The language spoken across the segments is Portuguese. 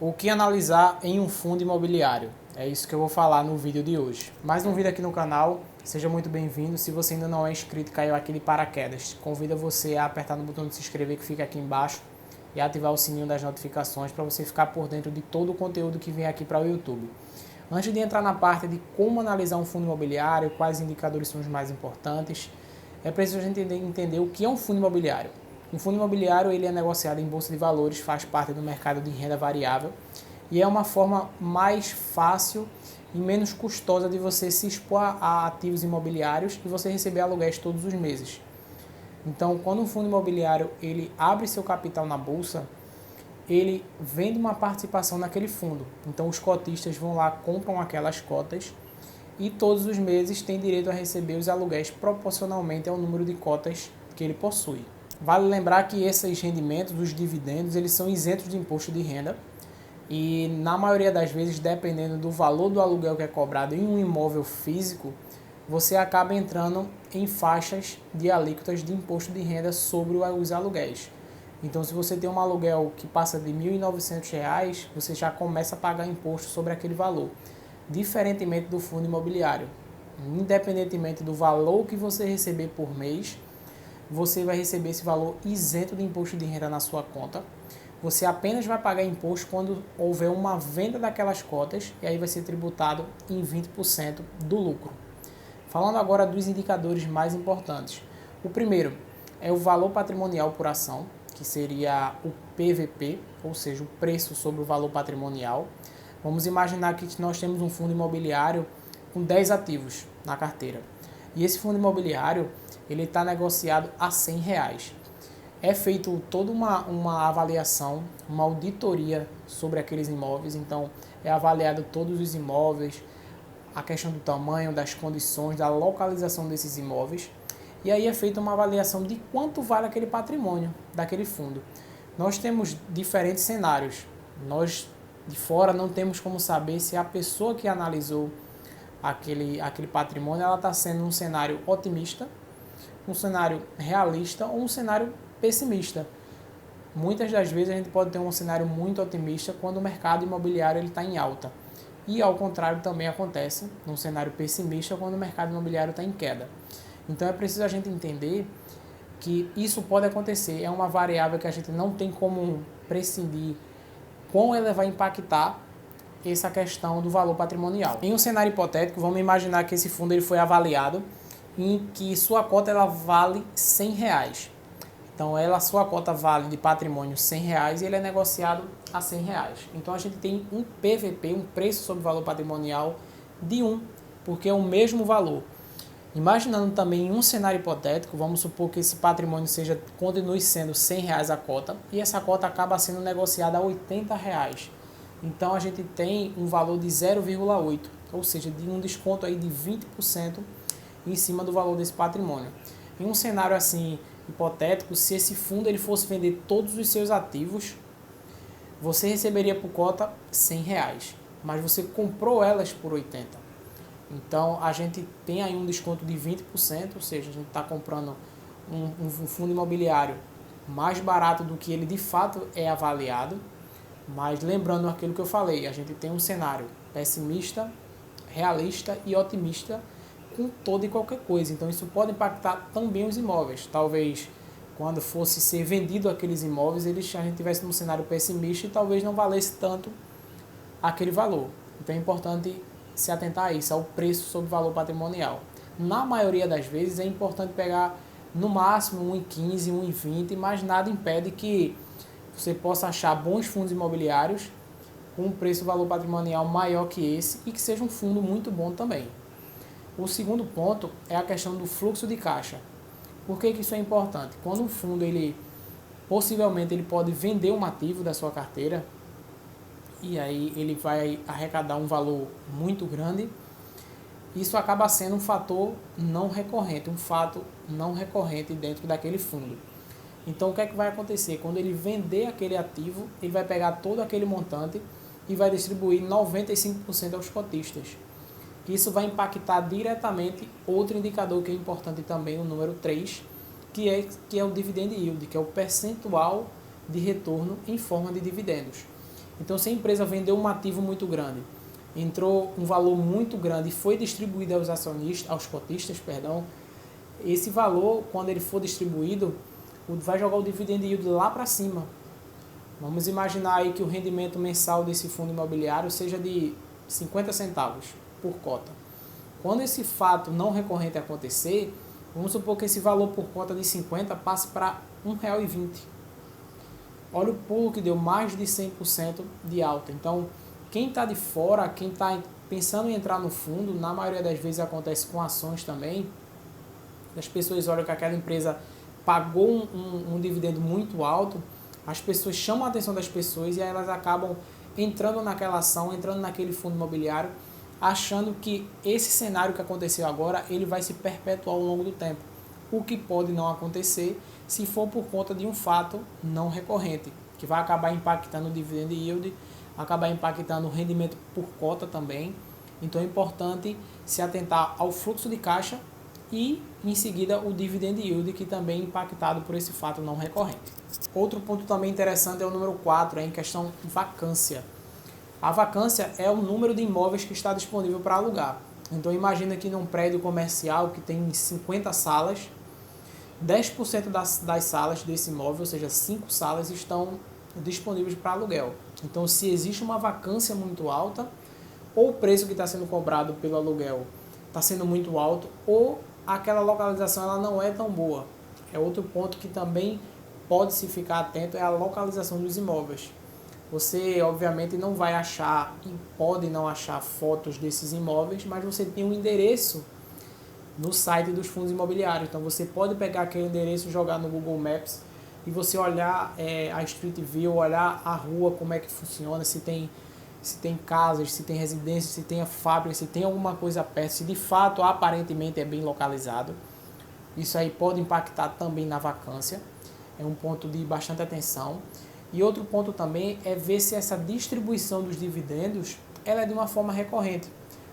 O que analisar em um fundo imobiliário? É isso que eu vou falar no vídeo de hoje. Mais um vídeo aqui no canal, seja muito bem-vindo. Se você ainda não é inscrito, caiu aqui de paraquedas. Convido você a apertar no botão de se inscrever que fica aqui embaixo e ativar o sininho das notificações para você ficar por dentro de todo o conteúdo que vem aqui para o YouTube. Antes de entrar na parte de como analisar um fundo imobiliário, quais indicadores são os mais importantes, é preciso a gente entender o que é um fundo imobiliário. Um fundo imobiliário ele é negociado em bolsa de valores, faz parte do mercado de renda variável e é uma forma mais fácil e menos custosa de você se expor a ativos imobiliários e você receber aluguéis todos os meses. Então, quando um fundo imobiliário ele abre seu capital na bolsa, ele vende uma participação naquele fundo. Então, os cotistas vão lá, compram aquelas cotas e todos os meses tem direito a receber os aluguéis proporcionalmente ao número de cotas que ele possui. Vale lembrar que esses rendimentos, os dividendos, eles são isentos de imposto de renda e na maioria das vezes, dependendo do valor do aluguel que é cobrado em um imóvel físico, você acaba entrando em faixas de alíquotas de imposto de renda sobre os aluguéis. Então, se você tem um aluguel que passa de R$ 1.900, você já começa a pagar imposto sobre aquele valor, diferentemente do fundo imobiliário. Independentemente do valor que você receber por mês, você vai receber esse valor isento de imposto de renda na sua conta. Você apenas vai pagar imposto quando houver uma venda daquelas cotas e aí vai ser tributado em 20% do lucro. Falando agora dos indicadores mais importantes. O primeiro é o valor patrimonial por ação, que seria o PVP, ou seja, o preço sobre o valor patrimonial. Vamos imaginar que nós temos um fundo imobiliário com 10 ativos na carteira. E esse fundo imobiliário ele está negociado a R$ 100. É feito toda uma avaliação, uma auditoria sobre aqueles imóveis. Então, é avaliado todos os imóveis, a questão do tamanho, das condições, da localização desses imóveis. E aí é feita uma avaliação de quanto vale aquele patrimônio daquele fundo. Nós temos diferentes cenários. Nós, de fora, não temos como saber se a pessoa que analisou aquele patrimônio ela está sendo um cenário otimista, um cenário realista ou um cenário pessimista. Muitas das vezes a gente pode ter um cenário muito otimista quando o mercado imobiliário está em alta. E ao contrário também acontece num cenário pessimista quando o mercado imobiliário está em queda. Então é preciso a gente entender que isso pode acontecer, é uma variável que a gente não tem como prescindir como ela vai impactar essa questão do valor patrimonial. Em um cenário hipotético, vamos imaginar que esse fundo ele foi avaliado em que sua cota ela vale R$ 100. Então, sua cota vale de patrimônio R$ 100 e ele é negociado a R$ 100. Então, a gente tem um PVP, um preço sobre valor patrimonial de 1, porque é o mesmo valor. Imaginando também em um cenário hipotético, vamos supor que esse patrimônio continue sendo R$ 100 a cota e essa cota acaba sendo negociada a R$ 80. Então, a gente tem um valor de 0,8, ou seja, de um desconto aí de 20% em cima do valor desse patrimônio. Em um cenário assim hipotético, se esse fundo ele fosse vender todos os seus ativos, você receberia por cota R$ 100, mas você comprou elas por 80. Então a gente tem aí um desconto de 20%, ou seja, a gente está comprando um fundo imobiliário mais barato do que ele de fato é avaliado. Mas lembrando aquilo que eu falei, a gente tem um cenário pessimista, realista e otimista com toda e qualquer coisa. Então isso pode impactar também os imóveis. Talvez quando fosse ser vendido aqueles imóveis, a gente tivesse num cenário pessimista e talvez não valesse tanto aquele valor. Então é importante se atentar a isso, ao preço sobre o valor patrimonial. Na maioria das vezes é importante pegar no máximo 1,15, 1,20, mas nada impede que você possa achar bons fundos imobiliários com um preço-valor patrimonial maior que esse e que seja um fundo muito bom também. O segundo ponto é a questão do fluxo de caixa. Por que isso é importante? Quando um fundo, possivelmente, ele pode vender um ativo da sua carteira e aí ele vai arrecadar um valor muito grande, isso acaba sendo um fator não recorrente, um fato não recorrente dentro daquele fundo. Então, o que é que vai acontecer? Quando ele vender aquele ativo, ele vai pegar todo aquele montante e vai distribuir 95% aos cotistas. Isso vai impactar diretamente outro indicador que é importante também, o número 3, que é o dividend yield, que é o percentual de retorno em forma de dividendos. Então, se a empresa vendeu um ativo muito grande, entrou um valor muito grande e foi distribuído aos acionistas, aos cotistas, perdão, esse valor, quando ele for distribuído, vai jogar o dividend yield lá para cima. Vamos imaginar aí que o rendimento mensal desse fundo imobiliário seja de 50 centavos por cota. Quando esse fato não recorrente acontecer, vamos supor que esse valor por cota de 50 passe para R$ 1,20. Olha o pulo que deu, mais de 100% de alta. Então, quem está de fora, quem está pensando em entrar no fundo, na maioria das vezes acontece com ações também, as pessoas olham que aquela empresa pagou um dividendo muito alto, as pessoas chamam a atenção das pessoas e aí elas acabam entrando naquela ação, entrando naquele fundo imobiliário, achando que esse cenário que aconteceu agora, ele vai se perpetuar ao longo do tempo. O que pode não acontecer se for por conta de um fato não recorrente, que vai acabar impactando o dividend yield, acabar impactando o rendimento por cota também. Então é importante se atentar ao fluxo de caixa e, em seguida, o dividend yield, que também é impactado por esse fato não recorrente. Outro ponto também interessante é o número 4, em questão de vacância. A vacância é o número de imóveis que está disponível para alugar. Então imagina que num prédio comercial que tem 50 salas, 10% das salas desse imóvel, ou seja, 5 salas, estão disponíveis para aluguel. Então, se existe uma vacância muito alta, ou o preço que está sendo cobrado pelo aluguel está sendo muito alto, ou aquela localização ela não é tão boa. É outro ponto que também pode se ficar atento, é a localização dos imóveis. Você, obviamente, não vai achar e pode não achar fotos desses imóveis, mas você tem um endereço no site dos fundos imobiliários. Então, você pode pegar aquele endereço e jogar no Google Maps e você olhar a Street View, olhar a rua, como é que funciona, se tem casas, se tem residências, se tem a fábrica, se tem alguma coisa perto, se de fato, aparentemente, é bem localizado. Isso aí pode impactar também na vacância. É um ponto de bastante atenção. E outro ponto também é ver se essa distribuição dos dividendos ela é de uma forma recorrente.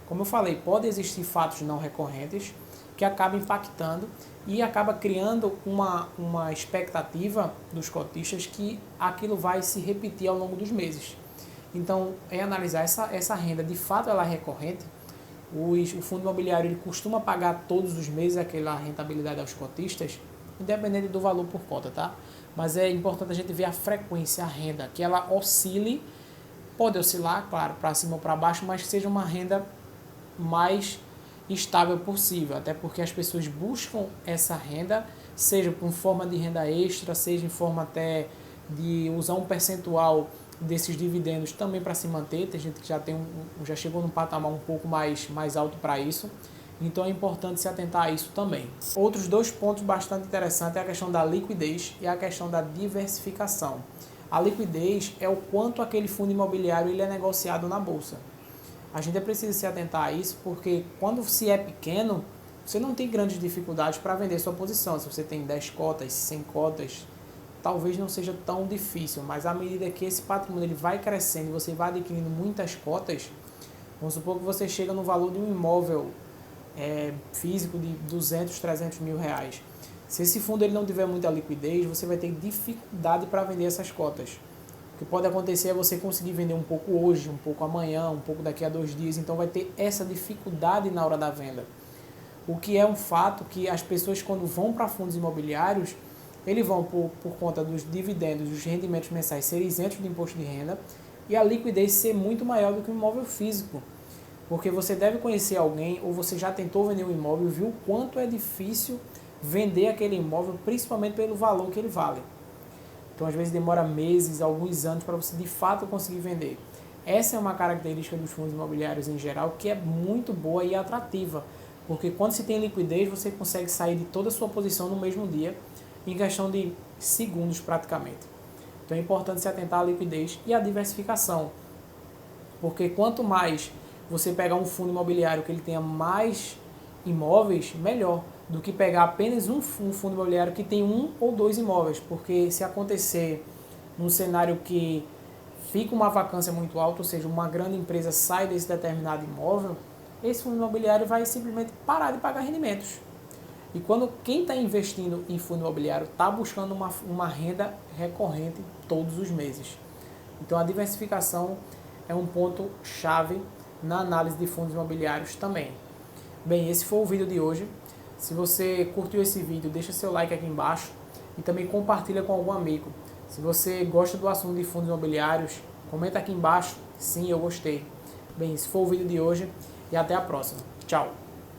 Como eu falei, pode existir fatos não recorrentes que acabam impactando e acaba criando uma expectativa dos cotistas que aquilo vai se repetir ao longo dos meses. Então, é analisar essa renda, de fato ela é recorrente. O fundo imobiliário ele costuma pagar todos os meses aquela rentabilidade aos cotistas, independente do valor por cota, tá? Mas é importante a gente ver a frequência, a renda, que ela oscile, pode oscilar, claro, para cima ou para baixo, mas que seja uma renda mais estável possível, até porque as pessoas buscam essa renda, seja por forma de renda extra, seja em forma até de usar um percentual desses dividendos também para se manter. Tem gente que já chegou num patamar um pouco mais alto para isso. Então é importante se atentar a isso também. Outros dois pontos bastante interessantes é a questão da liquidez e a questão da diversificação. A liquidez é o quanto aquele fundo imobiliário ele é negociado na bolsa. A gente precisa se atentar a isso porque quando se é pequeno, você não tem grandes dificuldades para vender sua posição. Se você tem 10 cotas, 100 cotas, talvez não seja tão difícil, mas à medida que esse patrimônio ele vai crescendo e você vai adquirindo muitas cotas, vamos supor que você chega no valor de um imóvel físico de 200, 300 mil reais. Se esse fundo ele não tiver muita liquidez, você vai ter dificuldade para vender essas cotas. O que pode acontecer é você conseguir vender um pouco hoje, um pouco amanhã, um pouco daqui a 2 dias, então vai ter essa dificuldade na hora da venda. O que é um fato que as pessoas quando vão para fundos imobiliários, eles vão por conta dos dividendos, dos rendimentos mensais serem isentos de imposto de renda e a liquidez ser muito maior do que um imóvel físico. Porque você deve conhecer alguém ou você já tentou vender um imóvel e viu o quanto é difícil vender aquele imóvel, principalmente pelo valor que ele vale. Então, às vezes, demora meses, alguns anos para você, de fato, conseguir vender. Essa é uma característica dos fundos imobiliários em geral que é muito boa e atrativa. Porque quando se tem liquidez, você consegue sair de toda a sua posição no mesmo dia, em questão de segundos praticamente. Então, é importante se atentar à liquidez e à diversificação. Porque quanto mais você pegar um fundo imobiliário que ele tenha mais imóveis, melhor do que pegar apenas um fundo imobiliário que tem 1 ou 2 imóveis, porque se acontecer num cenário que fica uma vacância muito alta, ou seja, uma grande empresa sai desse determinado imóvel, esse fundo imobiliário vai simplesmente parar de pagar rendimentos. E quando quem está investindo em fundo imobiliário está buscando uma renda recorrente todos os meses. Então a diversificação é um ponto chave na análise de fundos imobiliários também. Bem, esse foi o vídeo de hoje. Se você curtiu esse vídeo, deixa seu like aqui embaixo e também compartilha com algum amigo. Se você gosta do assunto de fundos imobiliários, comenta aqui embaixo, sim, eu gostei. Bem, esse foi o vídeo de hoje e até a próxima. Tchau!